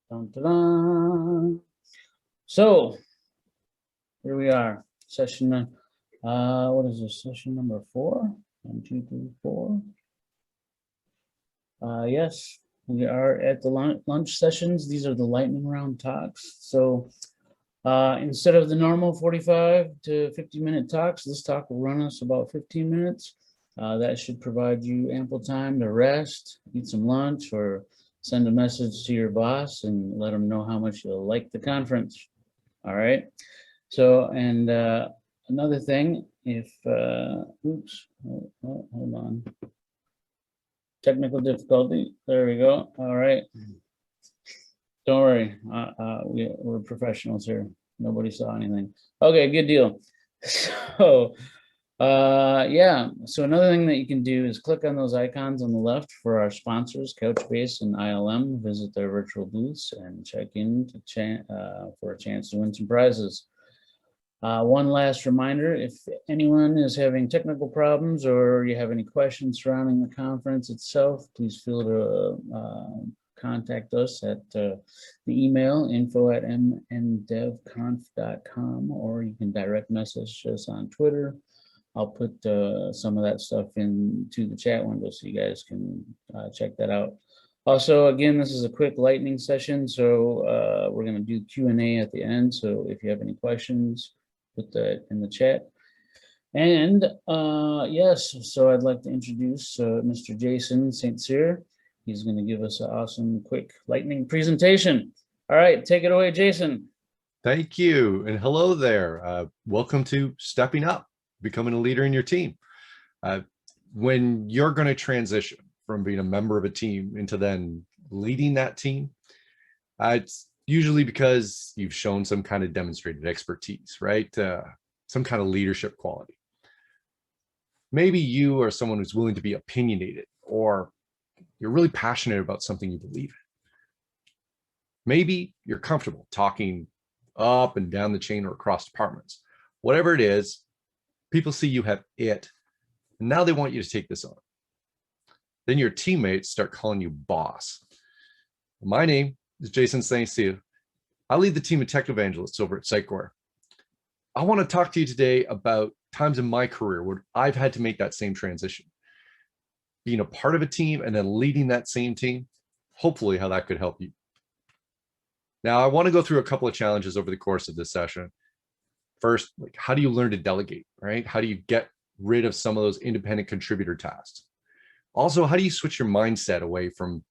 Dun, dun, dun. So here we are, session. What is this? Session number 4? 1, 2, 3, 4. Yes, we are at the lunch sessions. These are the lightning round talks. So instead of the normal 45 to 50-minute talks, this talk will run us about 15 minutes. That should provide you ample time to rest, eat some lunch, or send a message to your boss and let them know how much you like the conference. All right. So, and another thing, if, oops, hold on. Technical difficulty. There we go. All right. Don't worry. We're professionals here. Nobody saw anything. Okay, good deal. So, yeah. So another thing that you can do is click on those icons on the left for our sponsors, Couchbase and ILM. Visit their virtual booths and check in to for a chance to win some prizes. One last reminder, if anyone is having technical problems or you have any questions surrounding the conference itself, please feel to contact us at the email info@mndevconf.com, or you can direct message us on Twitter. I'll put some of that stuff into the chat window so you guys can check that out. Also, again, this is a quick lightning session, so we're going to do Q&A at the end. So if you have any questions, put that in the chat. And yes, so I'd like to introduce Mr. Jason St-Cyr. He's going to give us an awesome, quick lightning presentation. All right, take it away, Jason. Thank you, and hello there. Welcome to Stepping Up, becoming a leader in your team. When you're going to transition from being a member of a team into then leading that team, it's usually because you've shown some kind of demonstrated expertise, right? Some kind of leadership quality. Maybe you are someone who's willing to be opinionated, or you're really passionate about something you believe in. Maybe you're comfortable talking up and down the chain or across departments. Whatever it is, people see you have it, and now they want you to take this on. Then your teammates start calling you boss. My name is Jason St-Cyr. I lead the team of tech evangelists over at St-Cyr. I want to talk to you today about times in my career where I've had to make that same transition. Being a part of a team and then leading that same team, hopefully how that could help you. Now, I want to go through a couple of challenges over the course of this session. First, like, how do you learn to delegate, right? How do you get rid of some of those independent contributor tasks? Also, how do you switch your mindset away from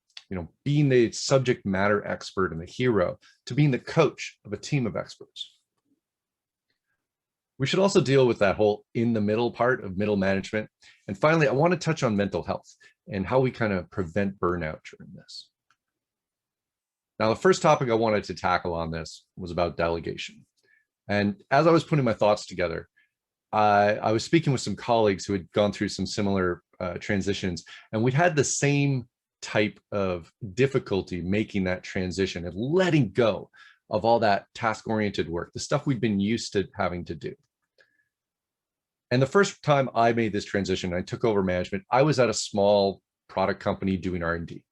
being the subject matter expert and the hero to being the coach of a team of experts? We should also deal with that whole in the middle part of middle management. And finally, I want to touch on mental health and how we kind of prevent burnout during this. Now, the first topic I wanted to tackle on this was about delegation. And as I was putting my thoughts together, I was speaking with some colleagues who had gone through some similar transitions, and we'd had the same type of difficulty making that transition and letting go of all that task-oriented work, the stuff we'd been used to having to do. And the first time I made this transition, I took over management, I was at a small product company doing R&D.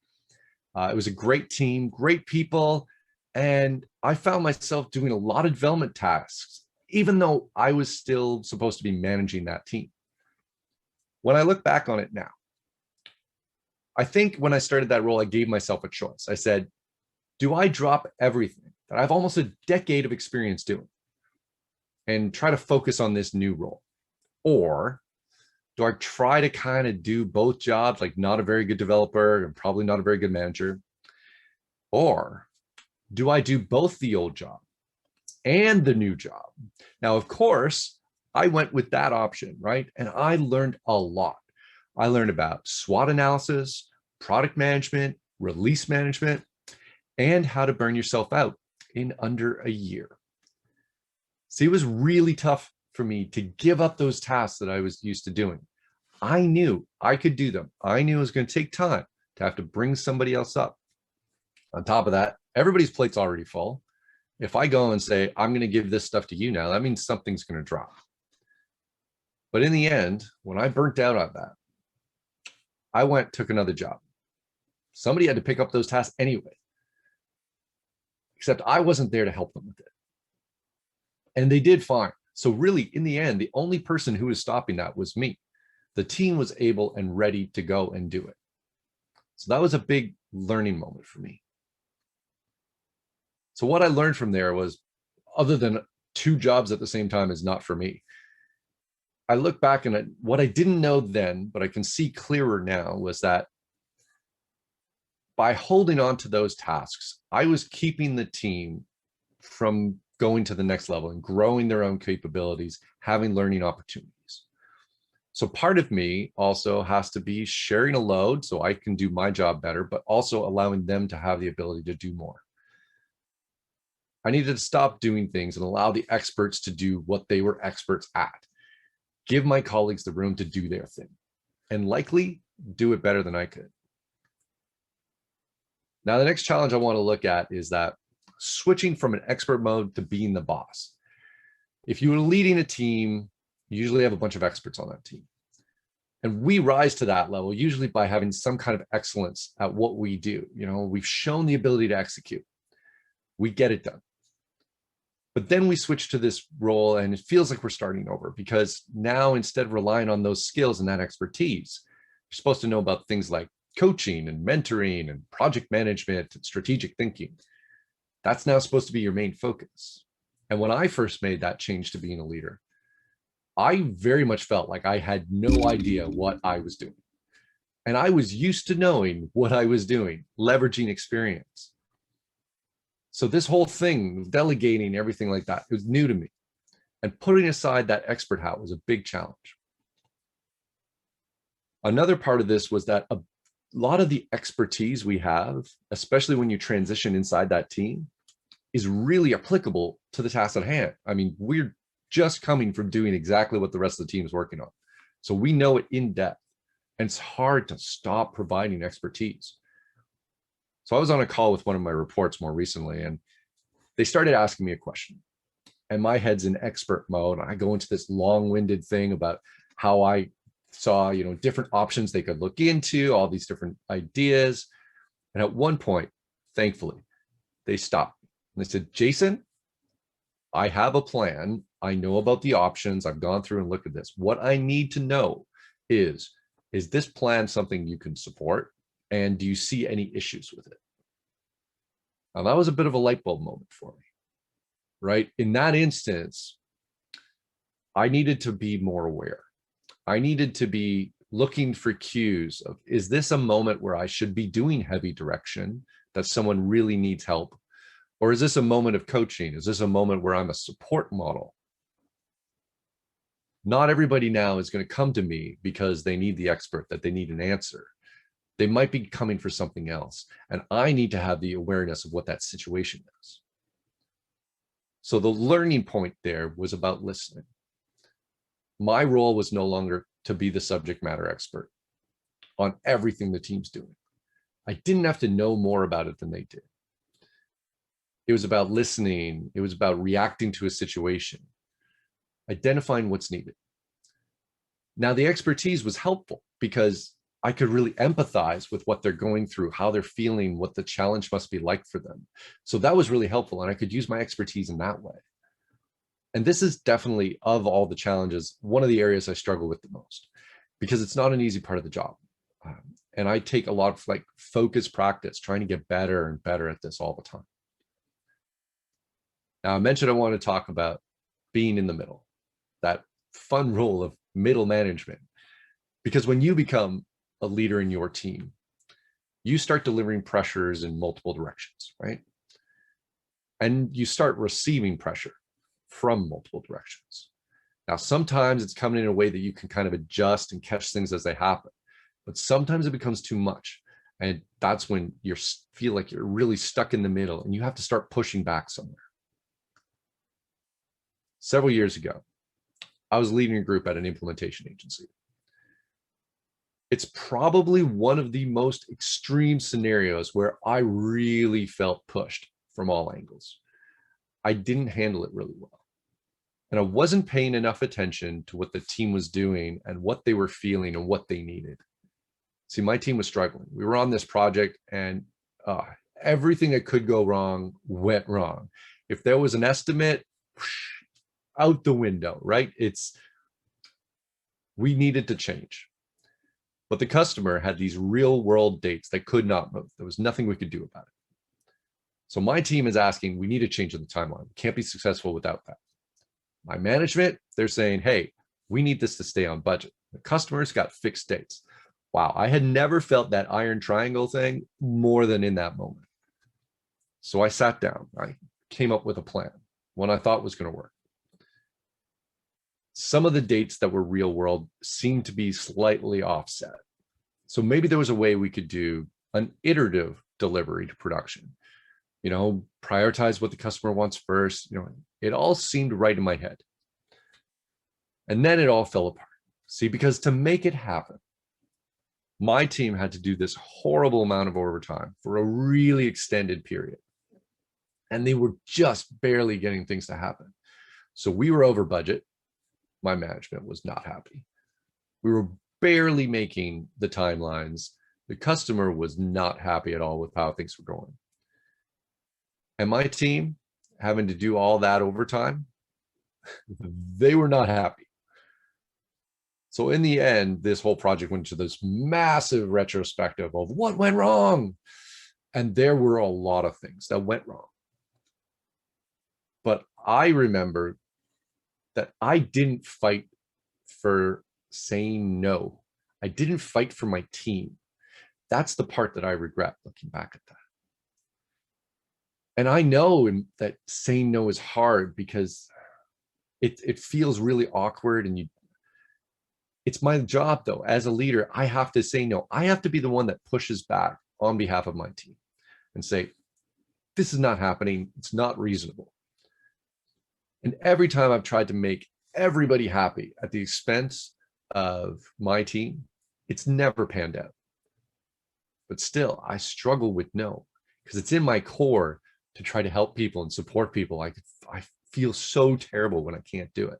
It was a great team, great people, and I found myself doing a lot of development tasks, even though I was still supposed to be managing that team. When I look back on it now, I think when I started that role, I gave myself a choice. I said, do I drop everything that I've almost a decade of experience doing and try to focus on this new role? Or do I try to kind of do both jobs, like not a very good developer and probably not a very good manager? Or do I do both the old job and the new job? Now, of course, I went with that option, right? And I learned a lot. I learned about SWOT analysis, product management, release management, and how to burn yourself out in under a year. See, it was really tough for me to give up those tasks that I was used to doing. I knew I could do them. I knew it was going to take time to have to bring somebody else up. On top of that, everybody's plate's already full. If I go and say, I'm going to give this stuff to you now, that means something's going to drop. But in the end, when I burnt out on that, I took another job. Somebody had to pick up those tasks anyway. except I wasn't there to help them with it. And they did fine. So really, in the end, the only person who was stopping that was me. The team was able and ready to go and do it. So that was a big learning moment for me. So what I learned from there was, other than 2 jobs at the same time is not for me. I look back and what I didn't know then, but I can see clearer now, was that by holding on to those tasks, I was keeping the team from going to the next level and growing their own capabilities, having learning opportunities. So part of me also has to be sharing a load so I can do my job better, but also allowing them to have the ability to do more. I needed to stop doing things and allow the experts to do what they were experts at. Give my colleagues the room to do their thing, and likely do it better than I could. Now, the next challenge I want to look at is that switching from an expert mode to being the boss. If you were leading a team, you usually have a bunch of experts on that team. And we rise to that level usually by having some kind of excellence at what we do. You know, we've shown the ability to execute. We get it done. But then we switch to this role and it feels like we're starting over, because now, instead of relying on those skills and that expertise, you're supposed to know about things like coaching and mentoring and project management and strategic thinking. That's now supposed to be your main focus. And when I first made that change to being a leader, I very much felt like I had no idea what I was doing. And I was used to knowing what I was doing, leveraging experience. So this whole thing, delegating, everything like that, it was new to me. And putting aside that expert hat was a big challenge. Another part of this was that a lot of the expertise we have, especially when you transition inside that team, is really applicable to the task at hand. I mean, we're just coming from doing exactly what the rest of the team is working on. So we know it in depth, and it's hard to stop providing expertise. So I was on a call with one of my reports more recently, and they started asking me a question. And my head's in expert mode. I go into this long-winded thing about how I saw, different options they could look into, all these different ideas. And at one point, thankfully, they stopped. And they said, Jason, I have a plan. I know about the options. I've gone through and looked at this. What I need to know is this plan something you can support? And do you see any issues with it? Now, that was a bit of a light bulb moment for me, right? In that instance, I needed to be more aware. I needed to be looking for cues of, is this a moment where I should be doing heavy direction, that someone really needs help? Or is this a moment of coaching? Is this a moment where I'm a support model? Not everybody now is going to come to me because they need the expert, that they need an answer. They might be coming for something else. And I need to have the awareness of what that situation is. So the learning point there was about listening. My role was no longer to be the subject matter expert on everything the team's doing. I didn't have to know more about it than they did. It was about listening. It was about reacting to a situation, identifying what's needed. Now, the expertise was helpful because I could really empathize with what they're going through, how they're feeling, what the challenge must be like for them. So that was really helpful, and I could use my expertise in that way. And this is definitely, of all the challenges, one of the areas I struggle with the most, because it's not an easy part of the job. And I take a lot of focused practice, trying to get better and better at this all the time. Now, I mentioned I want to talk about being in the middle, that fun role of middle management, because when you become a leader in your team, you start delivering pressures in multiple directions, right? And you start receiving pressure from multiple directions. Now, sometimes it's coming in a way that you can kind of adjust and catch things as they happen, but sometimes it becomes too much. And that's when you feel like you're really stuck in the middle and you have to start pushing back somewhere. Several years ago, I was leading a group at an implementation agency. It's probably one of the most extreme scenarios where I really felt pushed from all angles. I didn't handle it really well. And I wasn't paying enough attention to what the team was doing and what they were feeling and what they needed. See, my team was struggling. We were on this project and everything that could go wrong went wrong. If there was an estimate, out the window, right? We needed to change. But the customer had these real world dates that could not move. There was nothing we could do about it. So my team is asking, we need to change the timeline. We can't be successful without that. My management, they're saying, hey, we need this to stay on budget. The customers got fixed dates. Wow, I had never felt that iron triangle thing more than in that moment. So I sat down, I came up with a plan, one I thought was going to work. Some of the dates that were real world seemed to be slightly offset. So maybe there was a way we could do an iterative delivery to production, prioritize what the customer wants first. It all seemed right in my head. And then it all fell apart. See, because to make it happen, my team had to do this horrible amount of overtime for a really extended period. And they were just barely getting things to happen. So we were over budget. My management was not happy. We were barely making the timelines. The customer was not happy at all with how things were going. And my team having to do all that overtime, they were not happy. So in the end, this whole project went to this massive retrospective of what went wrong. And there were a lot of things that went wrong. But I remember that I didn't fight for saying no. I didn't fight for my team. That's the part that I regret looking back at that. And I know that saying no is hard because it feels really awkward, and it's my job though. As a leader, I have to say no. I have to be the one that pushes back on behalf of my team and say, this is not happening. It's not reasonable. And every time I've tried to make everybody happy at the expense of my team, it's never panned out. But still, I struggle with no, because it's in my core to try to help people and support people. I feel so terrible when I can't do it.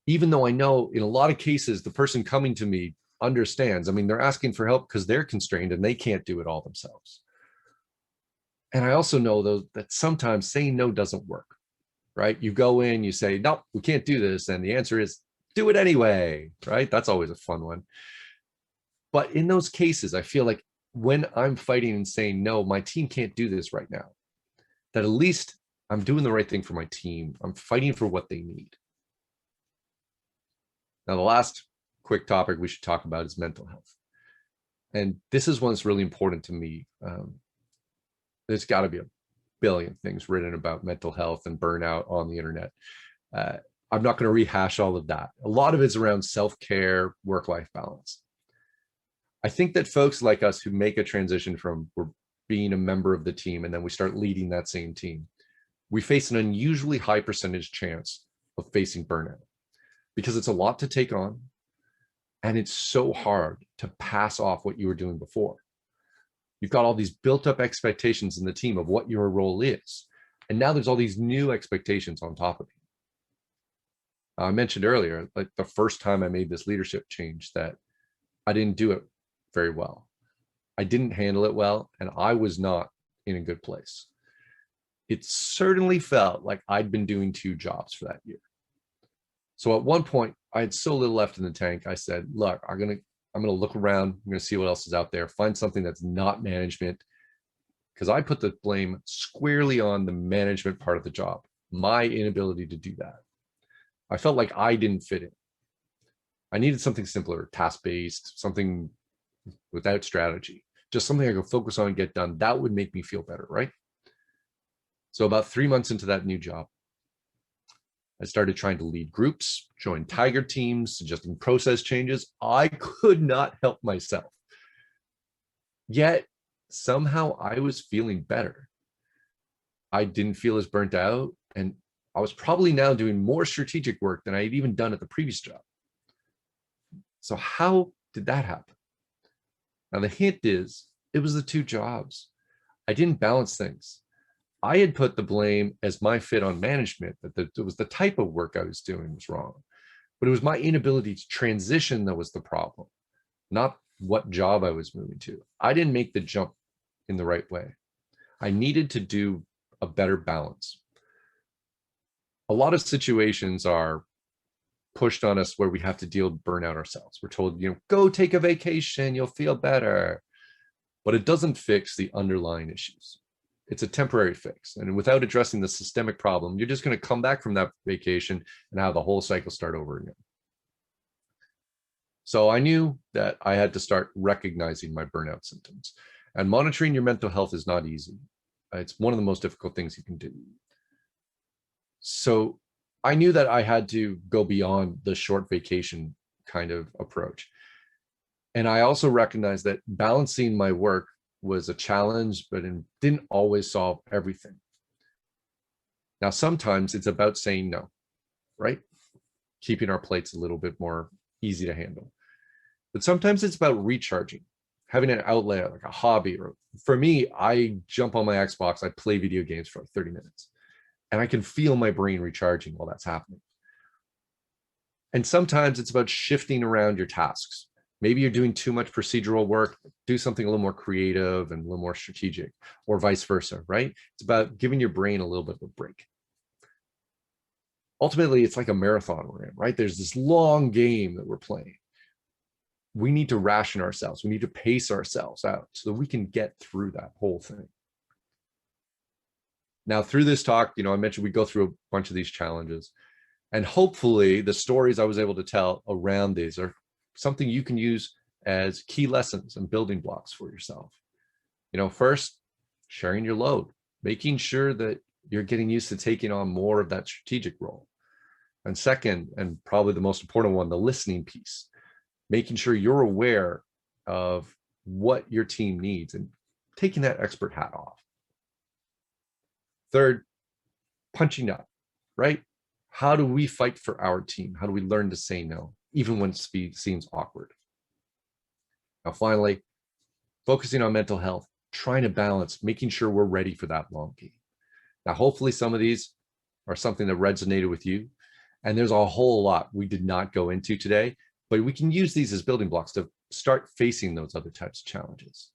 Even though I know in a lot of cases, the person coming to me understands. I mean, they're asking for help because they're constrained and they can't do it all themselves. And I also know though that sometimes saying no doesn't work. Right? You go in, you say, no, we can't do this. And the answer is do it anyway, right? That's always a fun one. But in those cases, I feel like when I'm fighting and saying, no, my team can't do this right now, that at least I'm doing the right thing for my team. I'm fighting for what they need. Now, the last quick topic we should talk about is mental health. And this is one that's really important to me. There's got to be a billion things written about mental health and burnout on the internet. I'm not going to rehash all of that. A lot of it's around self-care, work-life balance. I think that folks like us who make a transition from we're being a member of the team and then we start leading that same team, we face an unusually high percentage chance of facing burnout because it's a lot to take on and it's so hard to pass off what you were doing before. You've got all these built up expectations in the team of what your role is. And now there's all these new expectations on top of you. I mentioned earlier, like the first time I made this leadership change, that I didn't do it very well. I didn't handle it well, and I was not in a good place. It certainly felt like I'd been doing 2 jobs for that year. So at one point, I had so little left in the tank, I said, look, I'm going to look around. I'm going to see what else is out there, find something that's not management, because I put the blame squarely on the management part of the job, my inability to do that. I felt like I didn't fit in. I needed something simpler, task-based, something without strategy, just something I could focus on and get done. That would make me feel better, right? So about 3 months into that new job, I started trying to lead groups, join Tiger teams, suggesting process changes. I could not help myself. Yet somehow I was feeling better. I didn't feel as burnt out, and I was probably now doing more strategic work than I had even done at the previous job. So how did that happen? Now the hint is, it was the 2 jobs. I didn't balance things. I had put the blame as my fit on management, that it was the type of work I was doing was wrong. But it was my inability to transition that was the problem, not what job I was moving to. I didn't make the jump in the right way. I needed to do a better balance. A lot of situations are pushed on us where we have to deal with burnout ourselves. We're told, go take a vacation, you'll feel better. But it doesn't fix the underlying issues. It's a temporary fix. And without addressing the systemic problem, you're just going to come back from that vacation and have the whole cycle start over again. So I knew that I had to start recognizing my burnout symptoms. And monitoring your mental health is not easy. It's one of the most difficult things you can do. So I knew that I had to go beyond the short vacation kind of approach. And I also recognized that balancing my work was a challenge, but it didn't always solve everything. Now, sometimes it's about saying no, right? Keeping our plates a little bit more easy to handle. But sometimes it's about recharging, having an outlet, like a hobby. Or for me, I jump on my Xbox, I play video games for like 30 minutes, and I can feel my brain recharging while that's happening. And sometimes it's about shifting around your tasks. Maybe you're doing too much procedural work, do something a little more creative and a little more strategic, or vice versa, right? It's about giving your brain a little bit of a break. Ultimately, it's like a marathon we're in, right? There's this long game that we're playing. We need to ration ourselves. We need to pace ourselves out so that we can get through that whole thing. Now, through this talk, I mentioned we go through a bunch of these challenges, and hopefully the stories I was able to tell around these are something you can use as key lessons and building blocks for yourself. First, sharing your load, making sure that you're getting used to taking on more of that strategic role. And second, and probably the most important one, the listening piece, making sure you're aware of what your team needs and taking that expert hat off. Third, punching up, right? How do we fight for our team? How do we learn to say no, even when speed seems awkward? Now, finally, focusing on mental health, trying to balance, making sure we're ready for that long game. Now, hopefully some of these are something that resonated with you. And there's a whole lot we did not go into today, but we can use these as building blocks to start facing those other types of challenges.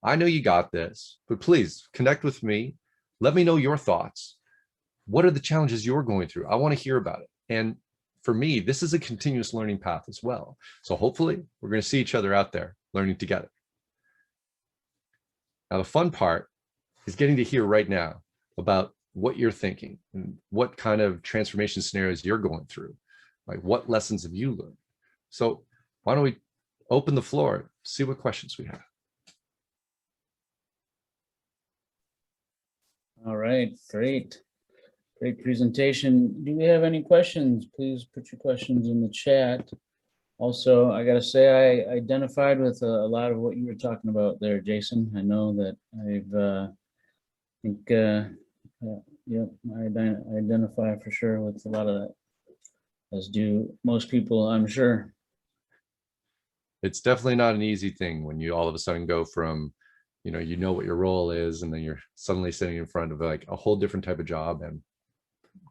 I know you got this, but please connect with me. Let me know your thoughts. What are the challenges you're going through? I want to hear about it. And for me, this is a continuous learning path as well. So hopefully we're going to see each other out there learning together. Now, the fun part is getting to hear right now about what you're thinking and what kind of transformation scenarios you're going through. Like, what lessons have you learned? So why don't we open the floor, see what questions we have. All right, great. Great presentation. Do we have any questions? Please put your questions in the chat. Also, I got to say, I identified with a lot of what you were talking about there, Jason. I know that I identify for sure with a lot of that, as do most people, I'm sure. It's definitely not an easy thing when you all of a sudden go from, you know what your role is, and then you're suddenly sitting in front of like a whole different type of job and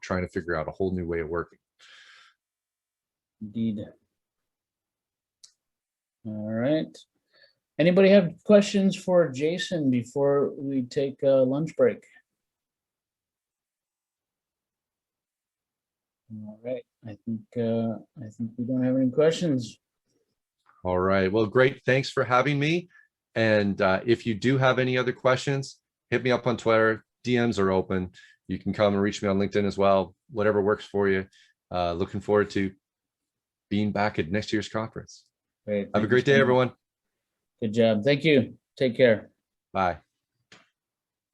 trying to figure out a whole new way of working. Indeed. All right. Anybody have questions for Jason before we take a lunch break? All right. I think we don't have any questions. All right. Well, great. Thanks for having me. And if you do have any other questions, hit me up on Twitter. DMs are open. You can come and reach me on LinkedIn as well. Whatever works for you. Looking forward to being back at next year's conference. Great. Have a great day, everyone. Good job. Thank you. Take care. Bye.